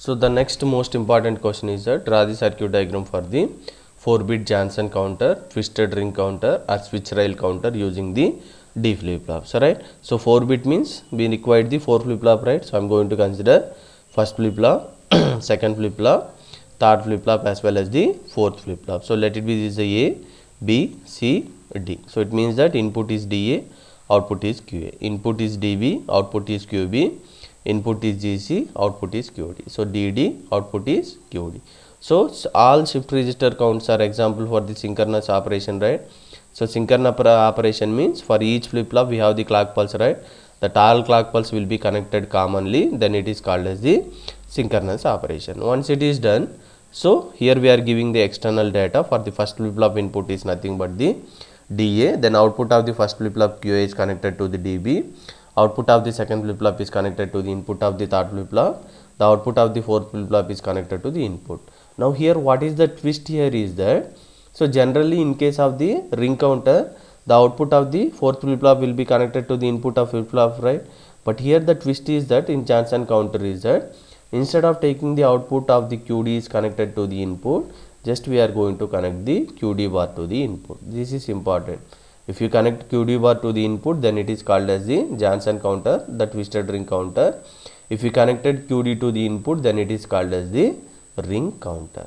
So the next most important question is that draw the circuit diagram for the 4-bit Johnson counter, twisted ring counter or switch rail counter using the D flip-flops, right? So 4-bit means we require the 4 flip-flop, right? So I'm going to consider first flip-flop, second flip-flop, third flip-flop as well as the fourth flip-flop. So let it be this A, B, C, D. So it means that input is DA, output is QA. Input is DB, output is QB. Input is GC, output is QD. So DD, output is QD. So all shift register counts are example for the synchronous operation, right? So synchronous operation means for each flip flop we have the clock pulse, right? That all clock pulse will be connected commonly, then it is called as the synchronous operation. Once it is done, so here we are giving the external data. For the first flip flop input is nothing but the DA, then output of the first flip flop QA is connected to the DB. Output of the second flip flop is connected to the input of the third flip flop. The output of the fourth flip flop is connected to the input. Now here what is the twist here is that, so generally in case of the ring counter, the output of the fourth flip flop will be connected to the input of flip flop, right? But here the twist is that in Johnson counter is that instead of taking the output of the QD is connected to the input, just we are going to connect the QD bar to the input. This is important. If you connect QD bar to the input, then it is called as the Johnson counter, the twisted ring counter. If you connected QD to the input, then it is called as the ring counter.